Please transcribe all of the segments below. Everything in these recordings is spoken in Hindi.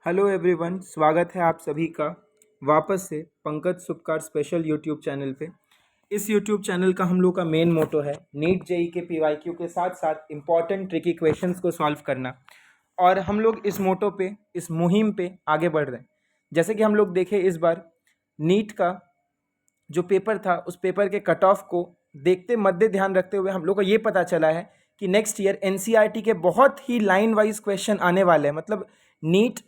हेलो एवरीवन, स्वागत है आप सभी का वापस से पंकज सुपकार स्पेशल यूट्यूब चैनल पे। इस यूट्यूब चैनल का हम लोग का मेन मोटो है नीट जेई के पीवाईक्यू के साथ साथ इम्पॉर्टेंट ट्रिकी क्वेश्चंस को सॉल्व करना। और हम लोग इस मोटो पे, इस मुहिम पे आगे बढ़ रहे हैं। जैसे कि हम लोग देखें, इस बार नीट का जो पेपर था उस पेपर के कट ऑफ को देखते मद्दे ध्यान रखते हुए हम लोग को ये पता चला है कि नेक्स्ट ईयर एनसीईआरटी के बहुत ही लाइन वाइज क्वेश्चन आने वाले हैं। मतलब NEET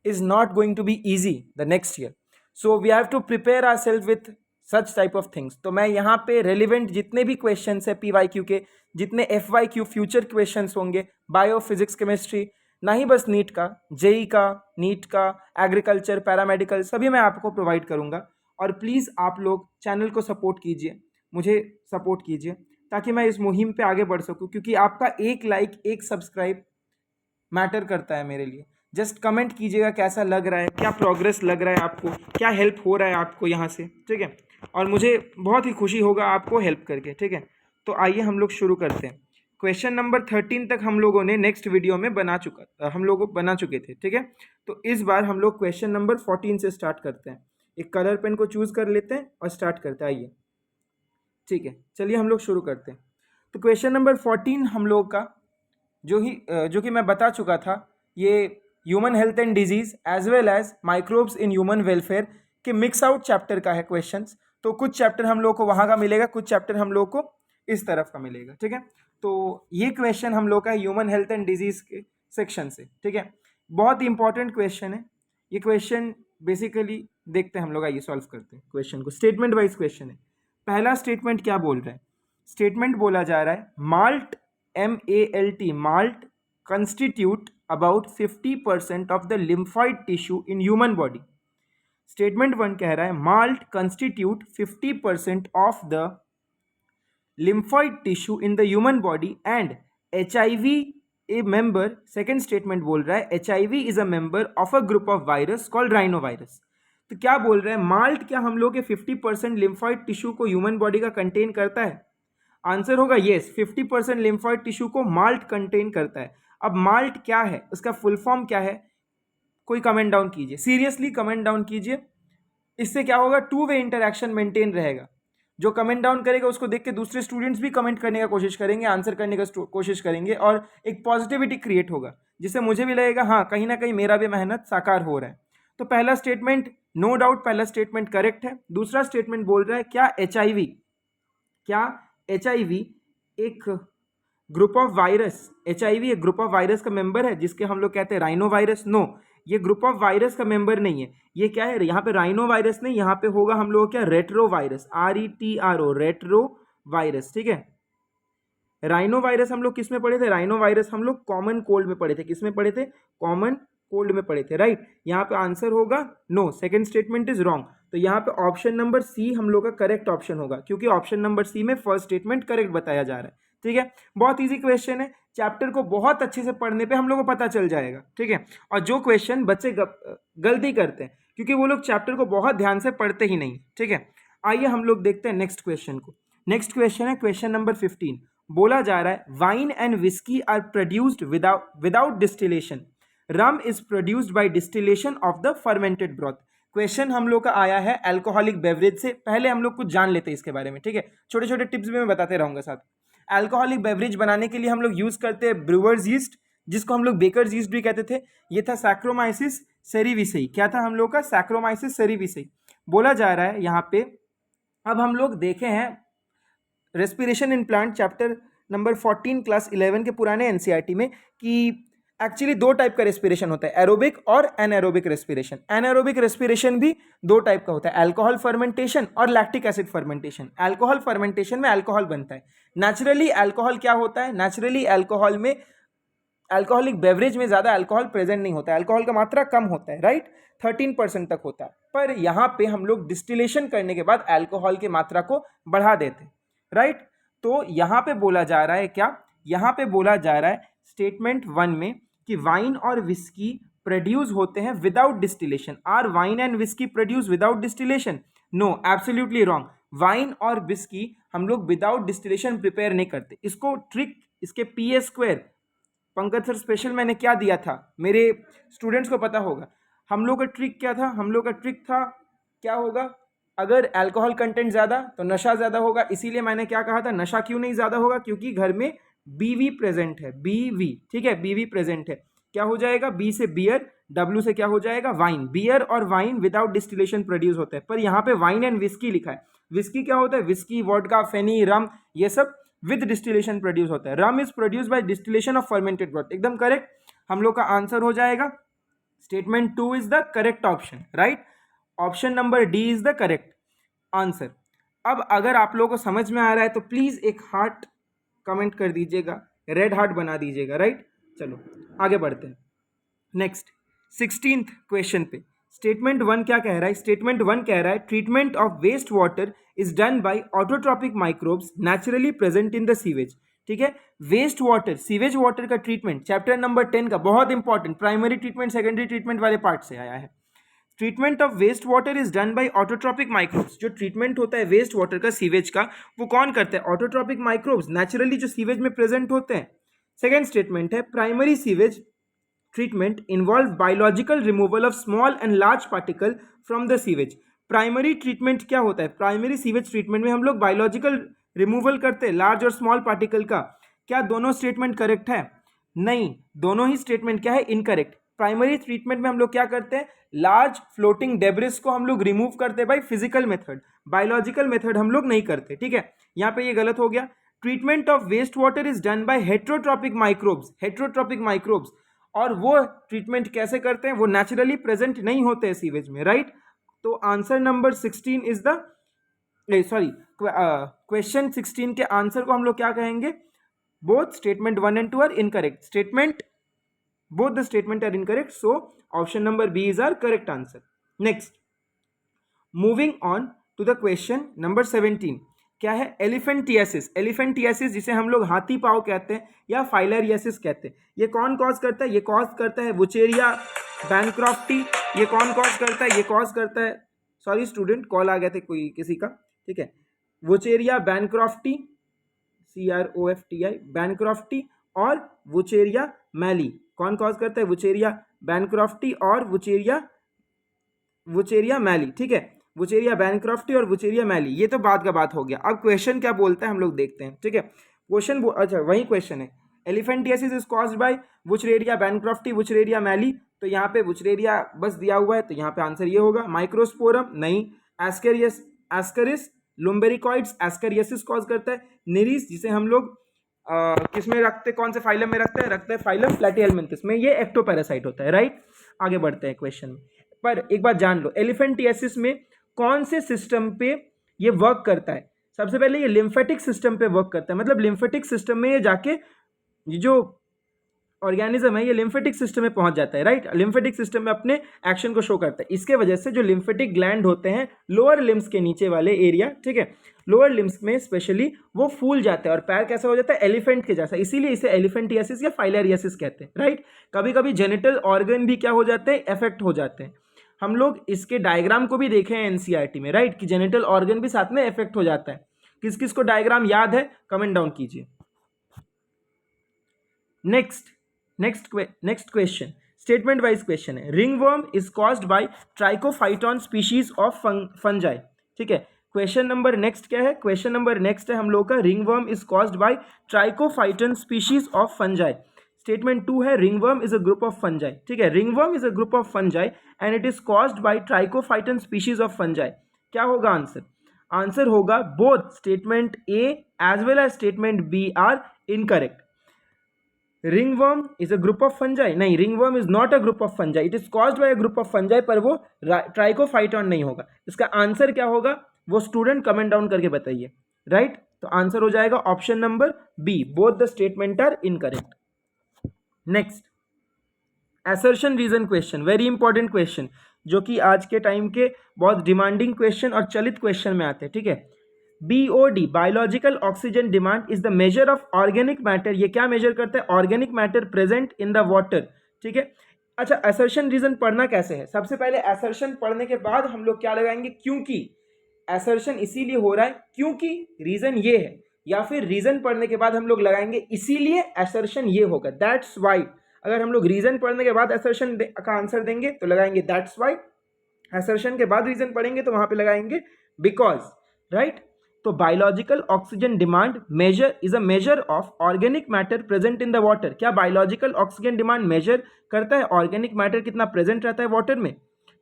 is not going to be easy the next year, so we have to prepare ourselves with such type of things। तो मैं यहाँ पे रेलिवेंट जितने भी क्वेश्चंस है पीवाईक्यू के, जितने एफवाईक्यू फ्यूचर क्वेश्चंस होंगे, बायो फिजिक्स केमिस्ट्री, ना ही बस नीट का, जेई का, नीट का, एग्रीकल्चर, पैरामेडिकल, सभी मैं आपको प्रोवाइड करूँगा। और प्लीज़ आप लोग चैनल को सपोर्ट कीजिए, मुझे सपोर्ट कीजिए ताकि मैं इस मुहिम पे आगे बढ़ सकूँ, क्योंकि आपका एक लाइक, एक सब्सक्राइब मैटर करता है मेरे लिए। जस्ट कमेंट कीजिएगा कैसा लग रहा है, क्या प्रोग्रेस लग रहा है आपको, क्या हेल्प हो रहा है आपको यहाँ से, ठीक है। और मुझे बहुत ही खुशी होगा आपको हेल्प करके, ठीक है। तो आइए हम लोग शुरू करते हैं। क्वेश्चन नंबर 13 तक हम लोगों ने नेक्स्ट वीडियो में हम लोग बना चुके थे, ठीक है। तो इस बार हम लोग क्वेश्चन नंबर 14 से स्टार्ट करते हैं। एक कलर पेन को चूज कर लेते हैं और स्टार्ट करते हैं, आइए, ठीक है। चलिए हम लोग शुरू करते हैं। तो क्वेश्चन नंबर 14 हम लोग का जो कि मैं बता चुका था, ये human health and disease as well as microbes in human welfare के मिक्स आउट चैप्टर का है क्वेश्चंस। तो कुछ चैप्टर हम लोग को वहाँ का मिलेगा, कुछ चैप्टर हम लोग को इस तरफ का मिलेगा, ठीक है। तो ये क्वेश्चन हम लोग का ह्यूमन हेल्थ एंड डिजीज के सेक्शन से, ठीक है। बहुत ही इंपॉर्टेंट क्वेश्चन है ये क्वेश्चन। बेसिकली देखते हैं हम लोग, आइए सॉल्व करते हैं क्वेश्चन को। स्टेटमेंट वाइज क्वेश्चन है। पहला स्टेटमेंट क्या बोल रहा है? स्टेटमेंट बोला जा रहा है malt, MALT, malt constitute about 50% of the lymphoid tissue in human body। Statement 1 कह रहा है malt constitute 50% of the lymphoid tissue in the human body and HIV a member। Second statement बोल रहा है HIV is a member of a group of virus called rhinovirus। तो क्या बोल रहे हैं, माल्ट क्या हम लोग के 50% लिम्फॉइड टिश्यू को ह्यूमन बॉडी का कंटेन करता है? आंसर होगा येस, 50% लिम्फॉइड टिश्यू को माल्ट कंटेन करता है। अब माल्ट क्या है, उसका फुल फॉर्म क्या है? कोई कमेंट डाउन कीजिए, सीरियसली कमेंट डाउन कीजिए। इससे क्या होगा, टू वे इंटरेक्शन मेंटेन रहेगा। जो कमेंट डाउन करेगा उसको देख के दूसरे स्टूडेंट्स भी कमेंट करने का कोशिश करेंगे, आंसर करने का कोशिश करेंगे, और एक पॉजिटिविटी क्रिएट होगा जिससे मुझे भी लगेगा हाँ, कहीं ना कहीं मेरा भी मेहनत साकार हो रहा है। तो पहला स्टेटमेंट नो डाउट, पहला स्टेटमेंट करेक्ट है। दूसरा स्टेटमेंट बोल रहा है क्या HIV एक ग्रुप ऑफ वायरस, HIV एक ग्रुप ऑफ वायरस का मेंबर है जिसके हम लोग कहते हैं राइनो वायरस? नो, ये ग्रुप ऑफ वायरस का मेंबर नहीं है। ये क्या है, यहाँ पे राइनो वायरस नहीं, यहाँ पे होगा हम लोग क्या, retro virus, RETRO, retro virus, ठीक है। राइनो वायरस हम लोग किस में पढ़े थे? राइनो वायरस हम लोग कॉमन कोल्ड में पढ़े थे। किस में पढ़े थे? कॉमन कोल्ड में पढ़े थे, राइट। यहाँ पे आंसर होगा no, second statement is wrong. तो यहाँ पे ऑप्शन नंबर सी हम लोग का करेक्ट ऑप्शन होगा, क्योंकि ऑप्शन नंबर सी में फर्स्ट स्टेटमेंट करेक्ट बताया जा रहा है, ठीक है। बहुत इजी क्वेश्चन है, चैप्टर को बहुत अच्छे से पढ़ने पे हम लोग को पता चल जाएगा, ठीक है। और जो क्वेश्चन बच्चे गलती करते हैं क्योंकि वो लोग चैप्टर को बहुत ध्यान से पढ़ते ही नहीं, ठीक है। आइए हम लोग देखते हैं नेक्स्ट क्वेश्चन को। नेक्स्ट क्वेश्चन है क्वेश्चन नंबर 15। बोला जा रहा है wine and whisky are produced without distillation, rum is produced by distillation of the fermented broth. Question हम लोग का आया है अल्कोहलिक बेवरेज से। पहले हम लोग कुछ जान लेते हैं इसके बारे में, ठीक है। छोटे छोटे टिप्स भी मैं बताते रहूंगा साथ। अल्कोहलिक बेवरेज बनाने के लिए हम लोग यूज करते हैं ब्रूअर्स यीस्ट, जिसको हम लोग बेकर्स यीस्ट भी कहते थे। ये था सैक्रोमाइसिस सेरिविसई। क्या था हम लोग का? सैक्रोमाइसिस सेरिविसई। बोला जा रहा है यहाँ पे, अब हम लोग देखे हैं respiration in plant chapter number 14 class 11 के पुराने एनसीईआरटी में कि एक्चुअली दो टाइप का रेस्पिरेशन होता है, एरोबिक और एनएरोबिक रेस्पिरेशन। एनएरोबिक रेस्पिरेशन भी दो टाइप का होता है, अल्कोहल फर्मेंटेशन और lactic acid fermentation. Alcohol fermentation में अल्कोहल बनता है। नेचुरली अल्कोहल क्या होता है? नेचुरली अल्कोहल में, अल्कोहलिक बेवरेज में ज़्यादा अल्कोहल प्रेजेंट नहीं होता है, अल्कोहल का मात्रा कम होता है, राइट, 13% तक होता है। पर यहाँ पे हम लोग डिस्टिलेशन करने के बाद अल्कोहल की मात्रा को बढ़ा देते हैं, राइट। तो यहाँ पे बोला जा रहा है क्या? यहाँ पे बोला जा रहा है स्टेटमेंट 1 में कि वाइन और विस्की प्रोड्यूस होते हैं without distillation. Are wine and whisky produce without distillation? No, absolutely wrong. Wine और विस्की हम लोग विदाउट डिस्टिलेशन प्रिपेयर नहीं करते। इसको ट्रिक, इसके PA² पंकज सर स्पेशल मैंने क्या दिया था, मेरे स्टूडेंट्स को पता होगा। हम लोग का ट्रिक क्या था, हम लोग का ट्रिक था क्या होगा, अगर अल्कोहल कंटेंट ज़्यादा तो नशा ज़्यादा होगा। इसीलिए मैंने क्या कहा था, नशा क्यों नहीं ज़्यादा होगा, क्योंकि घर में बीवी प्रेजेंट है, बीवी, ठीक है, बीवी प्रेजेंट है। क्या हो जाएगा, बी से बियर, डब्ल्यू से क्या हो जाएगा, वाइन। बियर और वाइन विदाउट डिस्टिलेशन प्रोड्यूस होता है, पर यहाँ पे वाइन एंड विस्की लिखा है। विस्की क्या होता है, विस्की, वोडका, फेनी, रम, ये सब विद डिस्टिलेशन प्रोड्यूस होता है। Rum is produce by distillation of fermented water, एकदम करेक्ट। हम लोग का आंसर हो जाएगा statement 2 is the correct option, right. Option number D is the correct answer. अब अगर आप लोगों को समझ में आ रहा है तो प्लीज एक हार्ट कमेंट कर दीजिएगा, रेड हार्ट बना दीजिएगा, राइट। चलो आगे बढ़ते हैं नेक्स्ट 16th क्वेश्चन पे। स्टेटमेंट 1 क्या कह रहा है, स्टेटमेंट 1 कह रहा है treatment of waste water is done by autotrophic microbes naturally present in the sewage, ठीक है। वेस्ट वाटर, सीवेज वाटर का ट्रीटमेंट चैप्टर नंबर 10 का, बहुत important, primary treatment secondary treatment वाले पार्ट से आया है। Treatment of waste water is done by autotrophic microbes, जो ट्रीटमेंट होता है वेस्ट वाटर का, सीवेज का, वो कौन करता है, ऑटोट्रॉपिक माइक्रोब्स, नेचुरली जो सीवेज में प्रेजेंट होते हैं। सेकेंड स्टेटमेंट है primary sewage treatment involve biological removal of small and large particle from the sewage। Primary treatment क्या होता है, प्राइमरी सीवेज ट्रीटमेंट में हम लोग बायोलॉजिकल रिमूवल करते हैं लार्ज और स्मॉल पार्टिकल का। क्या दोनों स्टेटमेंट करेक्ट है, नहीं, दोनों ही स्टेटमेंट क्या है, इनकरेक्ट। प्राइमरी ट्रीटमेंट में हम लोग क्या करते हैं, लार्ज फ्लोटिंग डेब्रिस को हम लोग रिमूव करते हैं by physical method, biological method हम लोग नहीं करते, ठीक है। यहाँ पे ये गलत हो गया। Treatment of waste water is done by heterotrophic microbes, heterotrophic microbes, और वो ट्रीटमेंट कैसे करते हैं, वो नेचुरली प्रेजेंट नहीं होते हैं सीवेज में, राइट। तो answer number 16 is the, sorry, question 16 के आंसर को हम लोग क्या कहेंगे, both statement 1 and 2 are incorrect, statement both the statement are incorrect, so option number B is our correct answer. Next moving on to the question number 17, क्या है, एलिफेंटियासिस। एलिफेंटियासिस जिसे हम लोग हाथी पाव कहते हैं या फाइलेरियासिस कहते हैं, ये कौन कॉज करता है, ये कॉज करता है वुचेरिया बैनक्रॉफ्टी। ये कौन कॉज करता है, ये कॉज करता है, सॉरी स्टूडेंट, कॉल आ गए थे कोई किसी का, ठीक है, वुचेरिया बैनक्रॉफ्टी, CROFTI, बैनक्रॉफ्टी, और वुचेरिया मैली। कौन कॉज करता है, वुचेरिया बैनक्रॉफ्टी और वुचेरिया मैली, ठीक है, वुचेरिया बैनक्रॉफ्टी और वुचेरिया मैली, ये तो बाद का बात हो गया। अब क्वेश्चन क्या बोलता है हम लोग देखते हैं, ठीक है। क्वेश्चन अच्छा वही क्वेश्चन है, elephantiasis is caused bye Wuchereria bancrofti, Wuchereria मैली, तो यहाँ पे वुचेरिया बस दिया हुआ है, तो यहाँ पे आंसर ये होगा। माइक्रोस्पोरम नहीं, एस्करिस लुम्बेरिकॉइड्स, एस्करियसिस कॉज करता है। निरिस जिसे हम लोग किस में रखते हैं, कौन से फाइलम में रखते हैं फाइलम प्लेटिहेल्मिन्थस में, ये एक्टोपैरासाइट होता है, राइट। आगे बढ़ते हैं क्वेश्चन में, पर एक बात जान लो, एलिफेंटियासिस में कौन से सिस्टम पे ये वर्क करता है। सबसे पहले ये लिम्फेटिक सिस्टम पे वर्क करता है, मतलब लिम्फेटिक सिस्टम में ये जाके, ये जो ऑर्गेनिज्म है ये लिम्फेटिक सिस्टम में पहुंच जाता है, राइट। लिम्फेटिक सिस्टम में अपने एक्शन को शो करता है। इसके वजह से जो लिम्फेटिक ग्लैंड होते हैं लोअर लिम्स के नीचे वाले एरिया, ठीक है, लोअर लिम्स में स्पेशली, वो फूल जाते हैं और पैर कैसा हो जाता है, एलिफेंट के जैसा, इसीलिए इसे एलिफेंटियासिस या फाइलेरियासिस कहते हैं, राइट। कभी कभी जेनिटल ऑर्गन भी क्या हो जाते हैं, इफेक्ट हो जाते हैं। हम लोग इसके डायग्राम को भी देखे हैं एनसीईआरटी में, राइट, कि जेनिटल ऑर्गन भी साथ में इफेक्ट हो जाता है। किस किस को डायग्राम याद है, कमेंट डाउन कीजिए। Next question statement wise question है। Ringworm is caused by trichophyton species of fungi, ठीक है। क्वेश्चन नंबर नेक्स्ट क्या है, क्वेश्चन नंबर नेक्स्ट है हम लोग का, ringworm is caused by trichophyton species of fungi. Statement 2 है ringworm is a group of fungi, ठीक है, ringworm is a group of fungi and it is caused by trichophyton species of fungi. क्या होगा आंसर, आंसर होगा both statement A as well as statement B are incorrect. Ringworm is a group of fungi, नहीं, ringworm is not a group of fungi, it is caused bye a group of fungi, पर वो ट्राइकोफाइटॉन नहीं होगा। इसका आंसर क्या होगा वो स्टूडेंट कमेंट डाउन करके बताइए, राइट। तो आंसर हो जाएगा option number B, both the statement are incorrect. Next assertion reason question, very important question, जो कि आज के टाइम के बहुत डिमांडिंग क्वेश्चन और चलित क्वेश्चन में आते हैं, ठीक है। BOD biological oxygen demand is the major of organic matter, ये क्या मेजर करता है, organic matter present in the water, ठीक है। अच्छा, असर्शन रीजन पढ़ना कैसे है, सबसे पहले असर्शन पढ़ने के बाद हम लोग क्या लगाएंगे, क्योंकि। असर्शन इसीलिए हो रहा है क्योंकि रीजन ये है, या फिर रीजन पढ़ने के बाद हम लोग लगाएंगे इसीलिए असर्शन ये होगा, दैट्स वाई। अगर हम लोग रीजन पढ़ने के बाद असर्शन का आंसर देंगे तो लगाएंगे दैट्स वाई, असर्शन के बाद रीजन पढ़ेंगे तो वहां पे लगाएंगे बिकॉज, राइट। तो biological oxygen demand measure is a measure of organic matter present in the water. क्या बायोलॉजिकल ऑक्सीजन डिमांड मेजर करता है ऑर्गेनिक मैटर कितना प्रेजेंट रहता है वाटर में?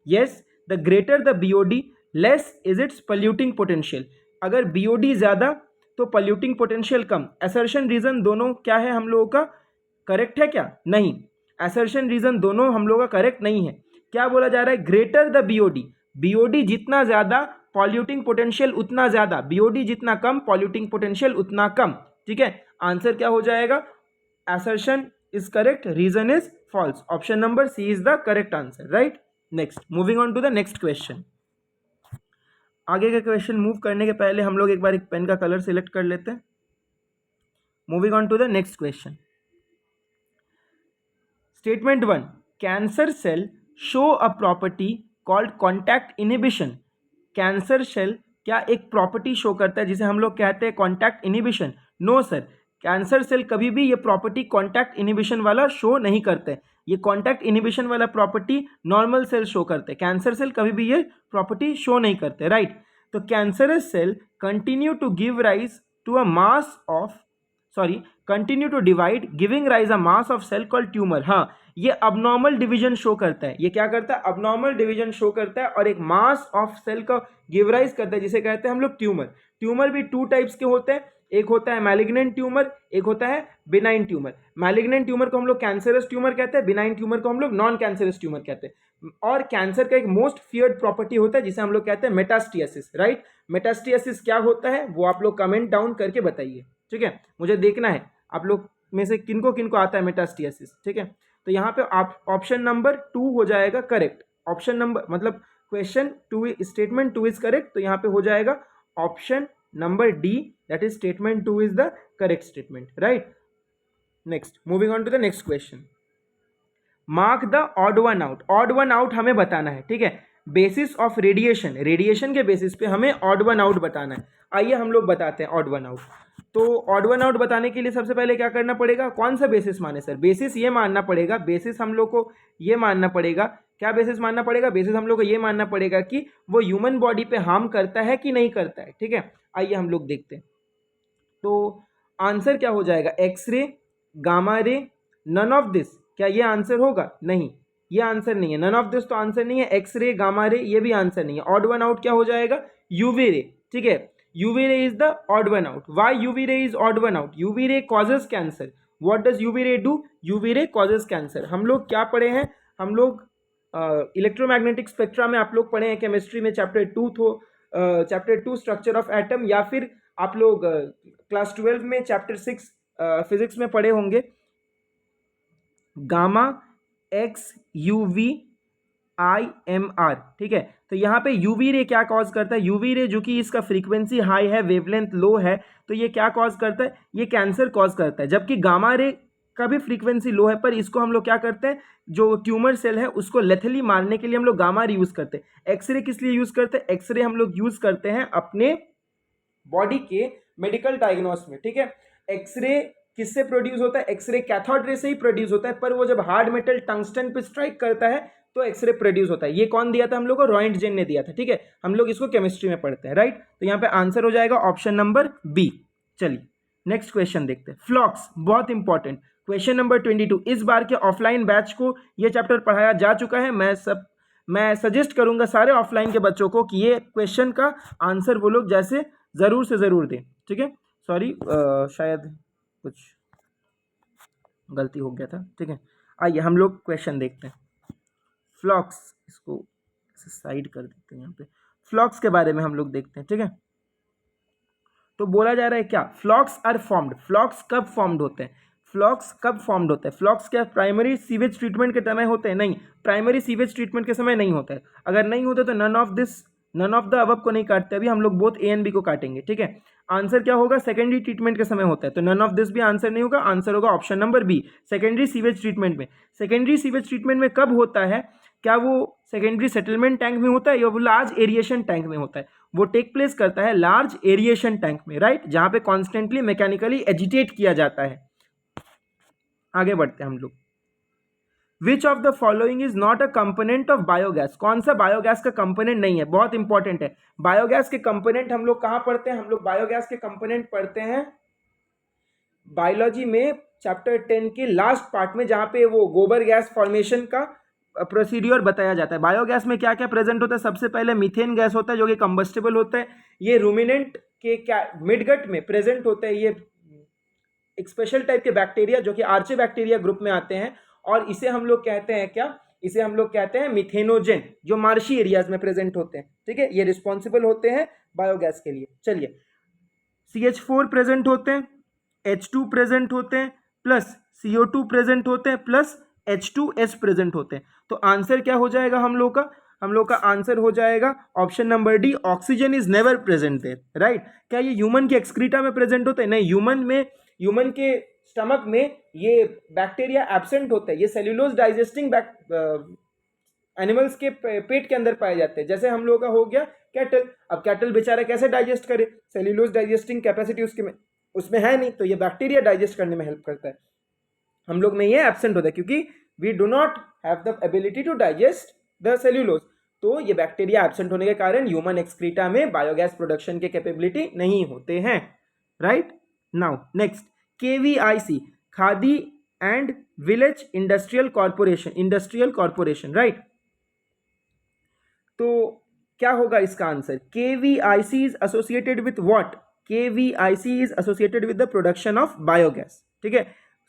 Yes, the greater the BOD less is it's polluting potential. अगर बीओडी ज्यादा तो पॉल्यूटिंग पोटेंशियल कम। असर्शन रीजन दोनों क्या है हम लोगों का, करेक्ट है क्या? नहीं, असर्शन रीजन दोनों हम लोगों का करेक्ट नहीं है। क्या बोला जा रहा है? ग्रेटर द बीओडी, बीओडी जितना ज्यादा पॉल्यूटिंग पोटेंशियल उतना ज्यादा, बीओडी जितना कम पॉल्यूटिंग पोटेंशियल उतना कम। ठीक है, आंसर क्या हो जाएगा? Assertion is correct, reason is false. Option number C is the correct answer, right. Next, moving on to the next question. आगे का क्वेश्चन मूव करने के पहले हम लोग एक बार एक पेन का कलर सिलेक्ट कर लेते हैं। Moving on to the next question. Statement 1, cancer cell show a property called contact inhibition. Cancer cell क्या एक प्रॉपर्टी शो करता है जिसे हम लोग कहते हैं contact inhibition? No sir, cancer cell कभी भी ये प्रॉपर्टी कॉन्टैक्ट इनहिबिशन वाला शो नहीं करते। ये कॉन्टैक्ट इनहिबिशन वाला प्रॉपर्टी नॉर्मल सेल शो करते हैं, कैंसर सेल कभी भी ये प्रॉपर्टी शो नहीं करते, राइट। तो cancerous cell continue to give rise to a mass of continue to divide giving rise a mass of cell called tumour. हाँ, ये अबनॉर्मल डिवीजन शो करता है। ये क्या करता है? अबनॉर्मल डिवीजन शो करता है और एक मास ऑफ सेल का गिव राइज करता है जिसे कहते हैं हम लोग ट्यूमर। ट्यूमर भी टू टाइप्स के होते हैं, एक होता है मैलिग्नेंट ट्यूमर, एक होता है बिनाइन ट्यूमर। मैलिग्नेंट ट्यूमर को हम लोग कैंसरस ट्यूमर कहते हैं, बिनाइन ट्यूमर को हम लोग नॉन कैंसरस ट्यूमर कहते हैं। और कैंसर का एक मोस्ट फियर्ड प्रॉपर्टी होता है जिसे हम लोग कहते हैं मेटास्टियासिस, राइट। मेटास्टियासिस क्या होता है वो आप लोग कमेंट डाउन करके बताइए, ठीक है। मुझे देखना है आप लोग में से किनको किनको आता है मेटास्टियासिस, ठीक है। तो यहाँ पे आप ऑप्शन नंबर 2 हो जाएगा करेक्ट। ऑप्शन नंबर मतलब क्वेश्चन 2 स्टेटमेंट 2 इज करेक्ट, तो यहाँ पे हो जाएगा option number D, that is statement 2 is the correct statement, right. Next, moving on to the next question. Mark the odd one out. Odd one out हमें बताना है, ठीक है। बेसिस ऑफ रेडिएशन, रेडिएशन के बेसिस पे हमें ऑड वन आउट बताना है। आइए हम लोग बताते हैं ऑड वन आउट। तो ऑड वन आउट बताने के लिए सबसे पहले क्या करना पड़ेगा? कौन सा बेसिस माने सर? बेसिस ये मानना पड़ेगा, बेसिस हम लोग को ये मानना पड़ेगा। क्या बेसिस मानना पड़ेगा? बेसिस हम लोग को ये मानना पड़ेगा कि वो ह्यूमन बॉडी पे हार्म करता है कि नहीं करता है, ठीक है। आइए हम लोग देखते हैं। तो आंसर क्या हो जाएगा? X ray, gamma ray, none of this. क्या ये आंसर होगा? नहीं, ये आंसर नहीं है। नन ऑफ दिस तो आंसर नहीं है। एक्सरे, गामा रे ये भी आंसर नहीं है। ऑड वन आउट क्या हो जाएगा? यूवी रे, ठीक है। UV ray is the odd one out. Why UV ray is odd one out? UV ray causes cancer. What does UV ray do? UV ray causes cancer. हम लोग क्या पढ़े हैं? हम लोग इलेक्ट्रोमैग्नेटिक स्पेक्ट्रा में आप लोग पढ़े हैं केमिस्ट्री में, chapter 2 chapter 2 structure of atom, या फिर आप लोग क्लास 12 में चैप्टर 6 फिजिक्स में पढ़े होंगे गामा एक्स UV IMR, ठीक है। तो यहाँ पे यूवी रे क्या कॉज करता है? यूवी रे जो कि इसका फ्रीक्वेंसी हाई है, वेवलेंथ लो है, तो ये क्या कॉज करता है? ये कैंसर कॉज करता है। जबकि गामा रे का भी फ्रीक्वेंसी लो है, पर इसको हम लोग क्या करते हैं, जो ट्यूमर सेल है उसको लेथली मारने के लिए हम लोग गामा रे यूज करते हैं। एक्सरे किस लिए यूज करते हैं? एक्सरे हम लोग यूज करते हैं अपने बॉडी के मेडिकल डायग्नोस में, ठीक है। एक्सरे किससे प्रोड्यूस होता है? एक्सरे कैथोड रे से ही प्रोड्यूस होता है, पर वो जब हार्ड मेटल टंगस्टन पे स्ट्राइक करता है तो एक्सरे प्रोड्यूस होता है। ये कौन दिया था हम लोग को? रॉयंटजेन ने दिया था, ठीक है। हम लोग इसको केमिस्ट्री में पढ़ते हैं, राइट। तो यहाँ पे आंसर हो जाएगा ऑप्शन नंबर बी। चलिए नेक्स्ट क्वेश्चन देखते हैं। फ्लॉक्स, बहुत इंपॉर्टेंट क्वेश्चन नंबर 22। इस बार के ऑफलाइन बैच को ये चैप्टर पढ़ाया जा चुका है। मैं सजेस्ट करूंगा सारे ऑफलाइन के बच्चों को कि ये क्वेश्चन का आंसर वो लोग जैसे ज़रूर से ज़रूर दें, ठीक है। सॉरी, शायद कुछ गलती हो गया था, ठीक है। आइए हम लोग क्वेश्चन देखते हैं। फ्लॉक्स, इसको साइड कर देते हैं। यहाँ पे फ्लॉक्स के बारे में हम लोग देखते हैं, ठीक है। तो बोला जा रहा है क्या? फ्लॉक्स आर फॉर्म्ड। फ्लॉक्स कब फॉर्म्ड होते हैं? फ्लॉक्स कब फॉर्म्ड होते हैं? फ्लॉक्स क्या प्राइमरी सीवेज ट्रीटमेंट के समय होते हैं? नहीं, प्राइमरी सीवेज ट्रीटमेंट के समय नहीं होता है। अगर नहीं होते तो नन ऑफ द अबव को नहीं काटते। अभी हम लोग बोथ ए एंड बी को काटेंगे, ठीक है। आंसर क्या होगा? सेकेंडरी ट्रीटमेंट के समय होता है, तो नन ऑफ दिस भी आंसर नहीं होगा। आंसर होगा option number B, secondary sewage treatment में। सेकेंडरी सीवेज ट्रीटमेंट में कब होता है? क्या वो सेकेंडरी सेटलमेंट टैंक में होता है या वो लार्ज एरिएशन टैंक में होता है? वो टेक प्लेस करता है लार्ज एरिएशन टैंक में, राइट, जहां पे कॉन्स्टेंटली मैकेनिकली एजिटेट किया जाता है। आगे बढ़ते हैं हम लोग। विच of the following is not a component of biogas, कौन सा बायोगैस का कंपोनेंट नहीं है, बहुत इंपॉर्टेंट है। बायोगैस के कंपोनेंट हम लोग कहाँ पढ़ते हैं, हम लोग बायोगैस के कंपोनेंट पढ़ते हैं बायोलॉजी में चैप्टर 10 के लास्ट पार्ट में, जहाँ पे वो गोबर गैस फॉर्मेशन का प्रोसीड्योर बताया जाता है। बायोगैस में क्या क्या प्रेजेंट होता है, सबसे पहले मीथेन गैस होता है जो कि कंबस्टेबल होता है, ये रूमिनेंट के क्या मिडगट में प्रेजेंट होते हैं, ये एक स्पेशल टाइप के बैक्टीरिया जो कि आर्चे बैक्टीरिया ग्रुप में आते हैं, और इसे हम लोग कहते हैं क्या, इसे हम लोग कहते हैं मिथेनोजेन, जो मार्शी एरियाज में प्रेजेंट होते हैं, ठीक है, ये रिस्पॉन्सिबल होते हैं बायोगैस के लिए। चलिए, CH4 प्रेजेंट होते हैं, H2 प्रेजेंट होते हैं, प्लस CO2 प्रेजेंट होते हैं, प्लस H2S प्रेजेंट होते हैं। तो आंसर क्या हो जाएगा हम लोग का, हम लोग का आंसर हो जाएगा option number D, oxygen is never present there, right. क्या ये ह्यूमन के एक्सक्रीटा में प्रेजेंट होते हैं, नहीं, ह्यूमन के स्टमक में ये बैक्टीरिया एब्सेंट होते हैं, ये सेल्यूलोज डाइजेस्टिंग एनिमल्स के पेट के अंदर पाए जाते हैं। जैसे हम लोग का हो गया कैटल, अब कैटल बेचारा कैसे डाइजेस्ट करे, सेल्यूलोज डाइजेस्टिंग कैपेसिटी उसमें है नहीं, तो ये बैक्टीरिया डाइजेस्ट करने में हेल्प करता है। हम लोग में ये एब्सेंट होता है क्योंकि we do not have the ability to digest the cellulose, तो ये बैक्टीरिया एब्सेंट होने के कारण ह्यूमन एक्सक्रीटा में बायोगैस प्रोडक्शन के कैपेबिलिटी नहीं होते हैं, right. Now next, KVIC, Khadi and village industrial corporation, right. तो क्या होगा इसका answer, KVIC is associated with what, KVIC is associated with the production of biogas, ठीक है।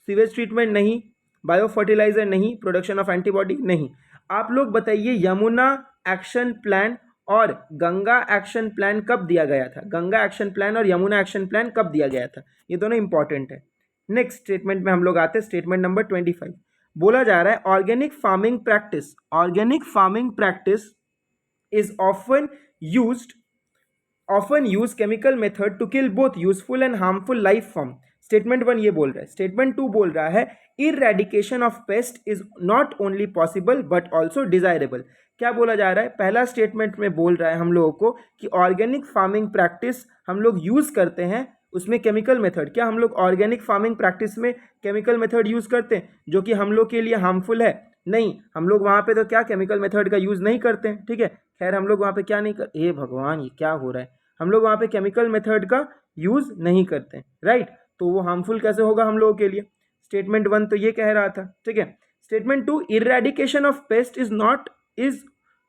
सीवेज ट्रीटमेंट नहीं, बायो फर्टिलाइजर नहीं, प्रोडक्शन ऑफ एंटीबॉडी नहीं। आप लोग बताइए यमुना एक्शन प्लान और गंगा एक्शन प्लान कब दिया गया था, गंगा एक्शन प्लान और यमुना एक्शन प्लान कब दिया गया था, ये दोनों इंपॉर्टेंट है। नेक्स्ट स्टेटमेंट में हम लोग आते हैं, स्टेटमेंट नंबर 25। बोला जा रहा है organic farming practice is often use chemical method to kill both useful and harmful life form। Statement 1 ये बोल रहा है। स्टेटमेंट 2 बोल रहा है eradication of paste is not only possible but also desirable. क्या बोला जा रहा है, पहला स्टेटमेंट में बोल रहा है हम लोगों को कि ऑर्गेनिक फार्मिंग प्रैक्टिस हम लोग यूज करते हैं, उसमें केमिकल मेथड, क्या हम लोग ऑर्गेनिक फार्मिंग प्रैक्टिस में केमिकल मेथड यूज करते हैं जो कि हम लोग के लिए हार्मफुल है, नहीं, हम लोग वहाँ पे तो क्या केमिकल मेथड का यूज़ नहीं करते हैं, ठीक है। खैर हम लोग वहाँ पे क्या नहीं कर, हे भगवान ये क्या हो रहा है, हम लोग वहाँ पे केमिकल मेथड का यूज़ नहीं करते हैं, राइट। तो वो हार्मफुल कैसे होगा हम लोगों के लिए। स्टेटमेंट 1 तो ये कह रहा था, ठीक है। Statement 2, eradication of paste is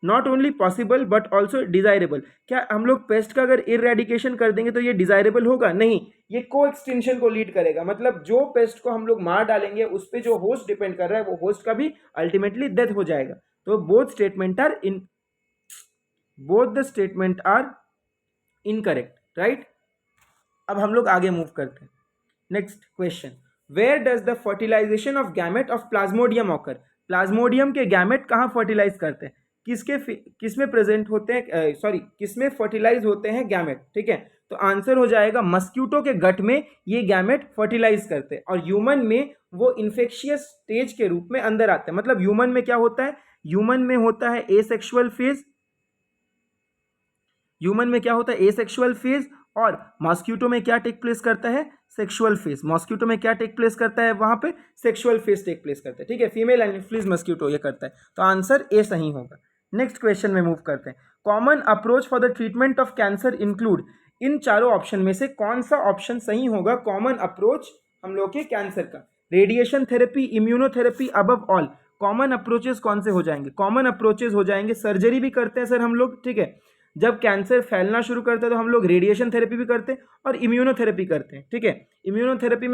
not only possible but also desirable. क्या हम लोग पेस्ट का अगर इरेडिकेशन कर देंगे तो ये डिजायरेबल होगा, नहीं, ये को एक्सटिंक्शन को लीड करेगा। मतलब जो पेस्ट को हम लोग मार डालेंगे उस पर जो होस्ट डिपेंड कर रहा है वो होस्ट का भी अल्टीमेटली डेथ हो जाएगा। तो both the statement are incorrect, right. अब हम लोग आगे मूव करते हैं। Next question, where does the fertilization of gamete of plasmodium occur. Plasmodium के गैमेट कहाँ फर्टिलाइज करते हैं, किसमें प्रेजेंट होते हैं, किसमें फर्टिलाइज होते हैं गैमेट, ठीक है। तो आंसर हो जाएगा मस्क्यूटो के गट में ये गैमेट फर्टिलाइज करते हैं, और ह्यूमन में वो इन्फेक्शियस स्टेज के रूप में अंदर आते हैं। मतलब ह्यूमन में क्या होता है, ह्यूमन में होता है एसेक्सुअल फेज, और मॉस्क्यूटो में क्या टेक प्लेस करता है, सेक्सुअल फेज। मॉस्क्यूटो में क्या टेक प्लेस करता है, वहां पे सेक्सुअल फेज टेक प्लेस करता है, ठीक है। फीमेल एनाफिलिस मॉस्क्यूटो ये करता है, तो आंसर ए सही होगा। नेक्स्ट क्वेश्चन में मूव करते हैं। Common approach for the treatment of cancer include, इन चारों ऑप्शन में से कौन सा ऑप्शन सही होगा कॉमन अप्रोच हम लोग के कैंसर का। Radiation therapy, immunotherapy, above all, common approaches कौन से हो जाएंगे, कॉमन अप्रोचेस हो जाएंगे सर्जरी भी करते हैं सर हम लोग, ठीक है। जब कैंसर फैलना शुरू करता है तो हम लोग रेडिएशन थेरेपी भी करते हैं और इम्यूनोथेरेपी करते हैं, ठीक है। इम्यूनोथेरेपी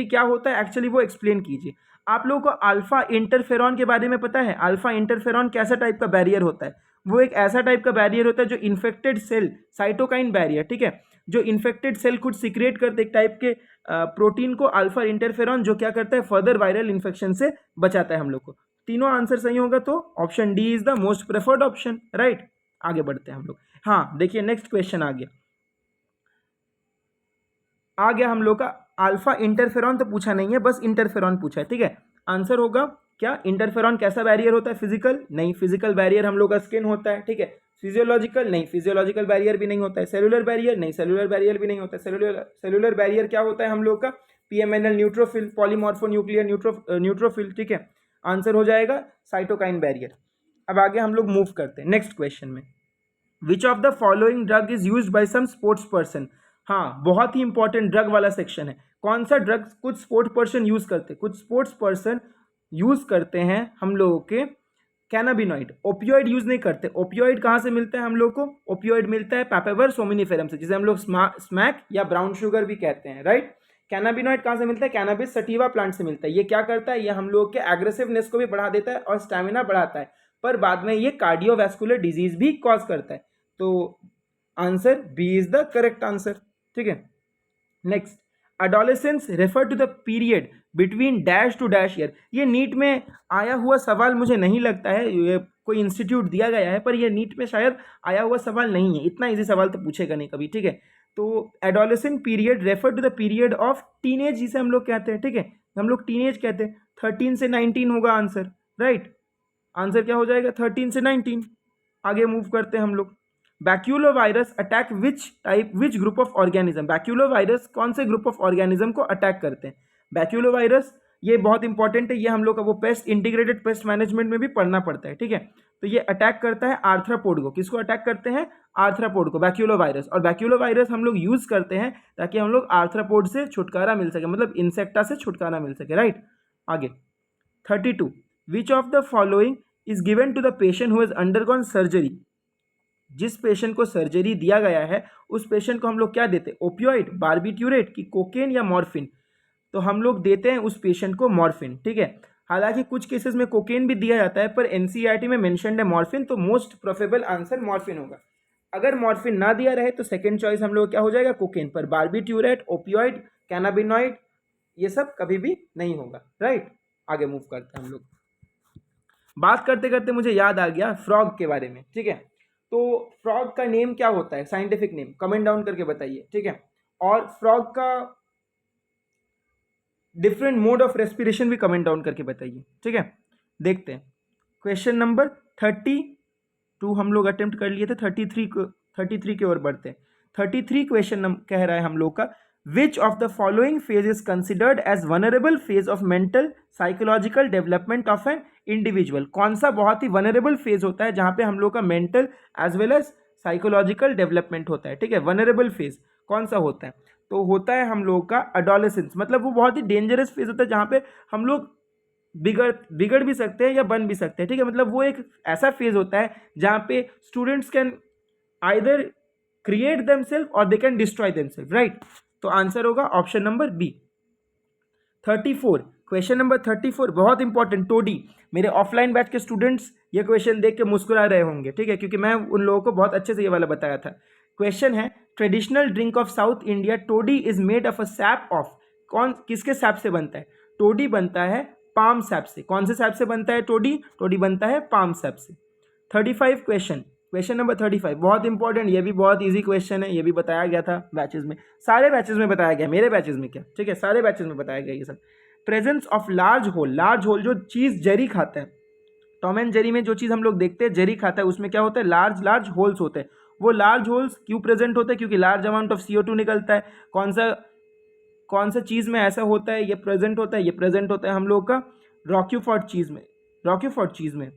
क्या होता है एक्चुअली वो एक्सप्लेन कीजिए। आप लोगों को अल्फा इंटरफेरॉन के बारे में पता है, अल्फा इंटरफेरॉन कैसा टाइप का बैरियर होता है, वो एक ऐसा टाइप का बैरियर होता है जो इन्फेक्टेड सेल, साइटोकाइन बैरियर, ठीक है, जो इन्फेक्टेड सेल खुद सीक्रेट करते एक टाइप के प्रोटीन को, अल्फा इंटरफेरॉन, जो क्या करता है फर्दर वायरल इन्फेक्शन से बचाता है हम लोग को। तीनों आंसर सही होगा तो option D is the most preferred option, right. आगे बढ़ते हैं हम लोग। हाँ देखिए नेक्स्ट क्वेश्चन आ गया हम लोग का। अल्फा इंटरफेरॉन तो पूछा नहीं है, बस इंटरफेरॉन पूछा है, ठीक है। आंसर होगा क्या, इंटरफेरॉन कैसा बैरियर होता है, फिजिकल, नहीं, फिजिकल बैरियर हम लोग का स्किन होता है, ठीक है। फिजियोलॉजिकल, नहीं, फिजियोलॉजिकल बैरियर भी नहीं होता है। सेलुलर बैरियर, नहीं, सेलुलर बैरियर भी नहीं होता है। सेलुलर बैरियर क्या होता है हम लोग का, PMNL neutrophil, polymorpho nuclear neutrophil, ठीक है। आंसर हो जाएगा साइटोकाइन बैरियर। अब आगे हम लोग मूव करते हैं नेक्स्ट क्वेश्चन में। Which of the following drug is used by some sports person. हाँ, बहुत ही इंपॉर्टेंट ड्रग वाला सेक्शन है। कौन सा ड्रग कुछ स्पोर्ट्स पर्सन यूज करते हैं, कुछ स्पोर्ट्स पर्सन यूज करते हैं हम लोगों के कैनाबिनॉइड। ओपियोइड यूज नहीं करते। ओपियोइड कहाँ से मिलता है हम लोग को? ओपियोइड मिलता है पैपावर सोमिनिफेरम से, जिसे हम लोग स्मैक या ब्राउन शुगर भी कहते हैं, राइट। कैनाबिनॉइड कहाँ से मिलता है? कैनाबिस सटिवा प्लांट से मिलता है। ये क्या करता है? ये हम लोग के एग्रेसिवनेस को भी बढ़ा देता है और स्टैमिना बढ़ाता है, पर बाद में ये कार्डियोवैस्कुलर डिजीज भी कॉज करता है। तो answer B is the correct answer, ठीक है। Next, adolescence refer to the period between dash to dash year. ये नीट में आया हुआ सवाल मुझे नहीं लगता है, ये कोई इंस्टीट्यूट दिया गया है, पर ये नीट में शायद आया हुआ सवाल नहीं है। इतना इजी सवाल तो पूछेगा नहीं कभी, ठीक है। तो adolescent period refer to the period of teenage, जिसे हम लोग कहते हैं, ठीक है, हम लोग टीनेज कहते हैं। 13 से 19 होगा आंसर, राइट। आंसर क्या हो जाएगा? 13 से 19। आगे मूव करते हैं हम लोग। Baculovirus attack which group of organism. Baculovirus कौन से ग्रुप ऑफ ऑर्गेनिज्म को अटैक करते हैं? बैक्यूलोवायरस, ये बहुत इंपॉर्टेंट है, ये हम लोग का वो पेस्ट इंटीग्रेटेड पेस्ट मैनेजमेंट में भी पढ़ना पड़ता है, ठीक है। तो ये अटैक करता है आर्थ्रापोड को। किसको अटैक करते हैं? आर्थ्रापोड को, बैक्यूलोवायरस। और बैक्यूलोवायरस हम लोग यूज करते हैं ताकि हम लोग आर्थ्रापोड से छुटकारा मिल सके, मतलब इंसेक्टा से छुटकारा मिल सके, राइट। आगे 32, which of the following is given to the patient who has undergone surgery. जिस पेशेंट को सर्जरी दिया गया है उस पेशेंट को हम लोग क्या देते हैं? ओपियोइड, बार्बिट्यूरेट की कोकेन या मॉर्फिन। तो हम लोग देते हैं उस पेशेंट को मॉर्फिन, ठीक है। हालांकि कुछ केसेस में कोकेन भी दिया जाता है, पर एनसीईआरटी में मेंशन्ड है मॉर्फिन, तो मोस्ट प्रोबेबल आंसर मॉर्फिन होगा। अगर मॉर्फिन ना दिया रहे तो सेकेंड चॉइस हम लोग क्या हो जाएगा? कोकेन। पर बार्बिट्यूरेट, ओपियोइड, कैनाबिनॉइड ये सब कभी भी नहीं होगा, राइट। आगे मूव करते हैं हम लोग। बात करते करते मुझे याद आ गया फ्रॉग के बारे में, ठीक है। तो फ्रॉग का नेम क्या होता है, साइंटिफिक नेम? कमेंट डाउन करके बताइए, ठीक है। और फ्रॉग का डिफरेंट मोड ऑफ रेस्पिरेशन भी कमेंट डाउन करके बताइए, ठीक है। देखते हैं क्वेश्चन नंबर 32 हम लोग अटेम्प्ट कर लिए थे, 33 की ओर बढ़ते हैं। 33 क्वेश्चन कह रहा है हम लोग का, which of the following phase is considered as vulnerable phase of mental psychological development of an individual. कौन सा बहुत ही वनरेबल फेज होता है जहां पे हम लोग का mental as well as psychological development होता है, ठीक है। वनरेबल फेज कौन सा होता है? तो होता है हम लोग का एडोलेसेंस, मतलब वो बहुत ही डेंजरस फेज होता है जहां पे हम लोग बिगड़ भी सकते हैं या बन भी सकते हैं, ठीक है। मतलब वो एक ऐसा फेज होता है जहां पे students can either create themself और they can destroy themself, right. तो आंसर होगा option number B. 34, question number 34 बहुत इंपॉर्टेंट। टोडी, मेरे ऑफलाइन बैच के स्टूडेंट्स ये क्वेश्चन देख के मुस्कुरा रहे होंगे, ठीक है, क्योंकि मैं उन लोगों को बहुत अच्छे से ये वाला बताया था। क्वेश्चन है, traditional drink of south India toddy is made of a sap of. किसके सैप से बनता है? टोडी बनता है पाम सैप से। कौन से सैप से बनता है टोडी? टोडी बनता है पाम सैप से। 35 क्वेश्चन नंबर 35 बहुत इंपॉर्टेंट, ये भी बहुत इजी क्वेश्चन है, ये भी बताया गया था बैचेस में, सारे बैचेस में बताया गया, मेरे बैचेस में क्या, ठीक है, सारे बैचेस में बताया गया ये सब। प्रेजेंस ऑफ लार्ज होल जो चीज जेरी खाता है, टॉम एंड जेरी में जो चीज हम लोग देखते हैं जेरी खाता है, उसमें क्या होता है? लार्ज होल्स होते हैं। वो लार्ज होल्स क्यों प्रेजेंट होते हैं? क्योंकि लार्ज अमाउंट ऑफ CO2 निकलता है। कौन सा चीज में ऐसा होता है ये प्रेजेंट होता है? ये प्रेजेंट होता है हम लोग का रॉक्यूफोर्ट चीज में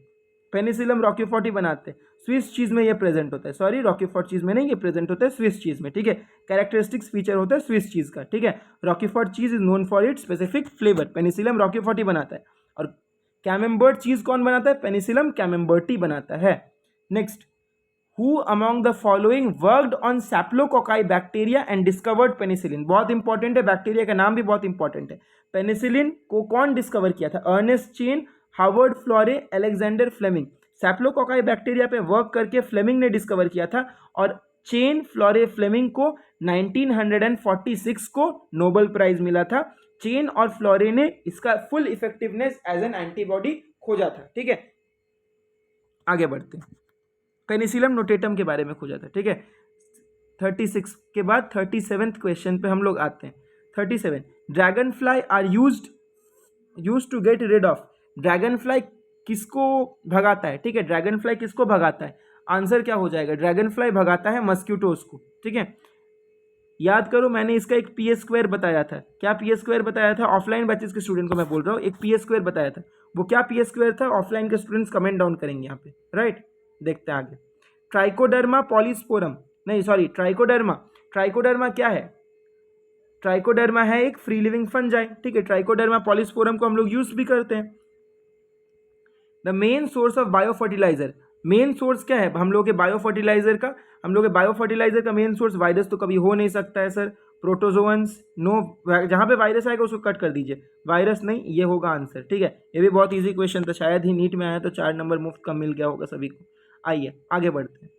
पेनिसिलम रॉक्यूफोर्ट ही बनाते हैं। स्विस चीज में ये प्रेजेंट होता है, सॉरी रॉक्यूफोर्ट चीज में नहीं, ये प्रेजेंट होता है स्विस चीज में, ठीक है। कैरेक्टरिस्टिक्स फीचर होता है स्विस चीज का, ठीक है। Roquefort cheese is known for it specific flavour, Penicillium Roquefort ही बनाता है। और कैमेम्बर्ट चीज कौन बनाता है? पेनिसिलम कैमेम्बर्ट ही बनाता है। Next, who among the following worked on staphylococci bacteria and discovered penicillin. बहुत इंपॉर्टेंट है, बैक्टीरिया का नाम भी बहुत इंपॉर्टेंट है। पेनिसिलिन को कौन डिस्कवर किया था? Ernest chain, Harvard फ्लोरे, Alexander Fleming. सैप्लोकोकाई bacteria पे वर्क करके फ्लेमिंग ने डिस्कवर किया था, और चेन, फ्लोरे, फ्लेमिंग को 1946 को नोबेल प्राइज मिला था। चेन और फ्लोरे ने इसका full effectiveness as an antibody खोजा था, ठीक है। आगे बढ़ते हैं, पेनिसिलम नोटेटम के बारे में खोजा था, ठीक है। 36 के बाद 37 क्वेश्चन पे हम लोग आते हैं। 37, dragonfly are used to get rid of. Dragonfly किसको भगाता है? ठीक है, ड्रैगन फ्लाई किसको भगाता है? आंसर क्या हो जाएगा? ड्रैगन फ्लाई भगाता है मस्क्यूटोज को, ठीक है। याद करो, मैंने इसका एक पी स्क्वायर बताया था। क्या पी स्क्वायर बताया था? ऑफलाइन बैचेस के स्टूडेंट को मैं बोल रहा हूँ, एक पी स्क्वायर बताया था। वो क्या पी स्क्वायर था? ऑफलाइन के स्टूडेंट्स कमेंट डाउन करेंगे यहाँ पे, राइट। देखते हैं आगे। ट्राइकोडर्मा पॉलीस्पोरम, नहीं सॉरी, ट्राइकोडर्मा। ट्राइकोडर्मा क्या है? ट्राइकोडर्मा है एक फ्री लिविंग फंजाई, ठीक है। ट्राइकोडर्मा पॉलीस्पोरम को हम लोग यूज भी करते हैं। The main source of bio fertilizer, main source क्या है हम लोग के बायो फर्टिलाइजर का? हम लोग के बायो फर्टिलाइजर का मेन सोर्स वायरस तो कभी हो नहीं सकता है सर। प्रोटोजोअन्स, नो, जहां पे वायरस आएगा उसको कट कर दीजिए, वायरस नहीं, ये होगा आंसर, ठीक है। ये भी बहुत इजी क्वेश्चन था, शायद ही नीट में आया तो 4 नंबर मुफ्त कम मिल गया होगा सभी को। आइए आगे बढ़ते हैं।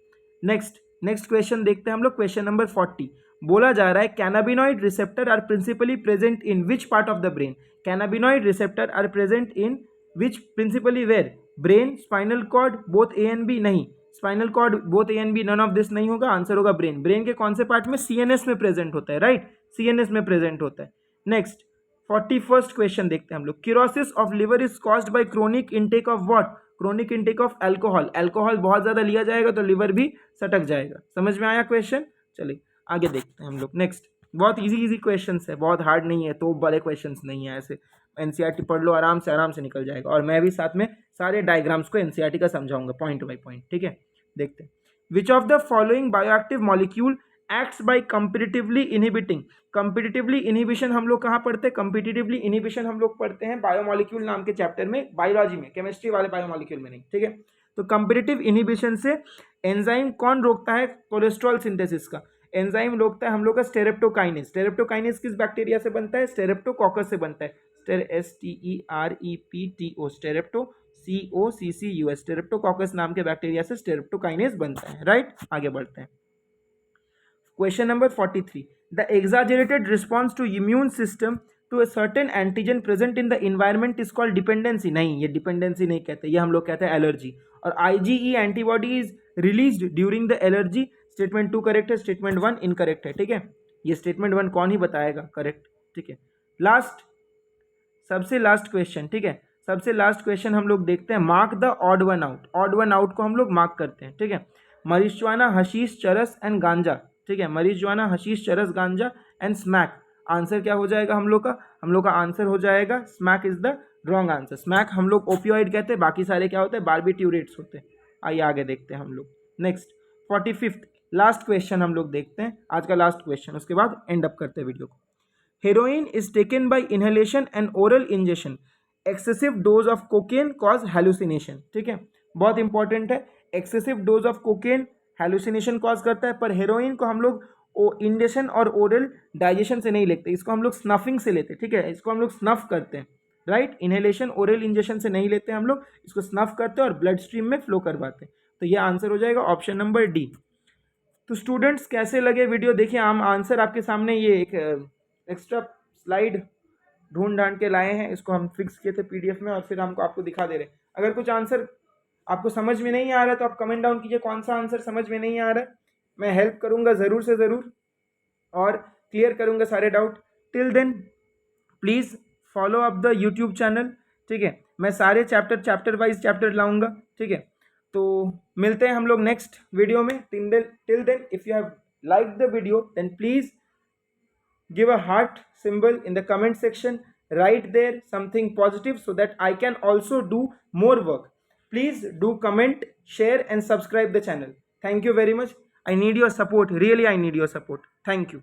नेक्स्ट क्वेश्चन देखते हैं हम लोग, क्वेश्चन नंबर 40। बोला जा रहा है cannabinoid receptor are principally present in which part of the brain? Cannabinoid receptor are present in which principally where? Brain, spinal cord, both A and B? नहीं, spinal cord, both A and B, none of this नहीं होगा, आंसर होगा ब्रेन। ब्रेन के कौन से पार्ट में? सीएनएस में प्रेजेंट होता है, राइट, सीएनएस में प्रेजेंट होता है। नेक्स्ट 41st क्वेश्चन देखते हैं हम लोग। Cirrhosis of liver is caused by chronic intake of what? Chronic intake of alcohol. Alcohol बहुत ज्यादा लिया जाएगा तो लिवर भी सटक जाएगा। समझ में आया क्वेश्चन? चलिए आगे देखते हैं हम लोग। नेक्स्ट, बहुत इजी क्वेश्चन है, बहुत हार्ड नहीं है, तो बड़े क्वेश्चन नहीं है ऐसे। एनसीईआरटी पढ़ लो, आराम से निकल जाएगा। और मैं भी साथ में सारे डायग्राम्स को एनसीईआरटी का समझाऊंगा पॉइंट बाय पॉइंट, ठीक है। देखते हैं। Which of the following bioactive molecule acts by competitively inhibiting? Competitively inhibition हम लोग कहाँ पढ़ते हैं? कंपिटिटिवली इनहिबिशन हम लोग पढ़ते हैं बायोमॉलिक्यूल नाम के चैप्टर में, बायोलॉजी में, केमिस्ट्री वाले बायोमॉलिक्यूल में नहीं, ठीक है। तो कंपिटिटिव इनहिबिशन से एंजाइम कौन रोकता है कोलेस्ट्रॉल सिंथेसिस का? एंजाइम रोकता है हम लोग का स्टेरेप्टोकाइनेस। स्टेरेप्टोकाइनेस किस बैक्टीरिया से बनता है? स्टेरेप्टोकोकस से बनता है। STEREPTO, स्टेरेप्टो, COCCUS, स्टेरेप्टोकोकस नाम के बैक्टीरिया से स्टेरेप्टोकाइनेस बनता है, राइट। आगे बढ़ते हैं। Question number 43। The exaggerated response to immune system to a certain antigen present in the environment is called dependency. नहीं, ये डिपेंडेंसी नहीं कहते, ये हम लोग कहते हैं एलर्जी। और IgE antibody is released during the allergy. Statement 2 correct है, स्टेटमेंट 1 इनकरेक्ट है, ठीक है। ये स्टेटमेंट 1 कौन ही बताएगा करेक्ट, ठीक है। सबसे लास्ट क्वेश्चन, ठीक है, सबसे लास्ट क्वेश्चन हम लोग देखते हैं। Mark the odd one out. Odd one out को हम लोग मार्क करते हैं, ठीक है। मरिजुआना, हशीश, चरस एंड गांजा, ठीक है। मरिजुआना, हशीश, चरस, गांजा एंड स्मैक। आंसर क्या हो जाएगा हम लोग का? हम लोग का आंसर हो जाएगा smack is the wrong answer. Smack हम लोग ओपियोइड कहते हैं, बाकी सारे क्या होते हैं? बार्बिट्यूरेट्स होते हैं। आइए आगे देखते हैं हम लोग। नेक्स्ट 45th लास्ट क्वेश्चन हम लोग देखते हैं, आज का लास्ट क्वेश्चन, उसके बाद एंड अप करते हैं वीडियो को। Heroin is taken by inhalation and oral injection. Excessive dose of cocaine cause hallucination, ठीक है, बहुत इंपॉर्टेंट है। Excessive dose of cocaine hallucination cause करता है, पर हेरोइन को हम लोग इंजेक्शन और ओरल डाइजेशन से नहीं लेते, इसको हम लोग स्नफिंग से लेते हैं, ठीक है। इसको हम लोग स्नफ करते हैं, राइट। इनहेलेशन ओरल इंजेक्शन से नहीं लेते हम लोग, इसको स्नफ करते हैं और ब्लड स्ट्रीम में फ्लो करवाते हैं। तो ये आंसर हो जाएगा ऑप्शन नंबर डी। तो स्टूडेंट्स कैसे लगे वीडियो? देखिए हम आंसर आपके सामने ये एक एक्स्ट्रा स्लाइड ढूंढ के लाए हैं, इसको हम फिक्स किए थे PDF में और फिर हमको आपको दिखा दे रहे हैं। अगर कुछ आंसर आपको समझ में नहीं आ रहा है तो आप कमेंट डाउन कीजिए कौन सा आंसर समझ में नहीं आ रहा है। मैं हेल्प करूंगा ज़रूर से ज़रूर और क्लियर करूंगा सारे doubt. Till then please follow up the YouTube channel, ठीक है। मैं सारे चैप्टर वाइज चैप्टर लाऊंगा, ठीक है। तो मिलते हैं हम लोग नेक्स्ट वीडियो में। Till then if you have like the video then please give a heart symbol in the comment section. Write there something positive so that I can also do more work. Please do comment, share and subscribe the channel. Thank you very much. I need your support, really I need your support. Thank you.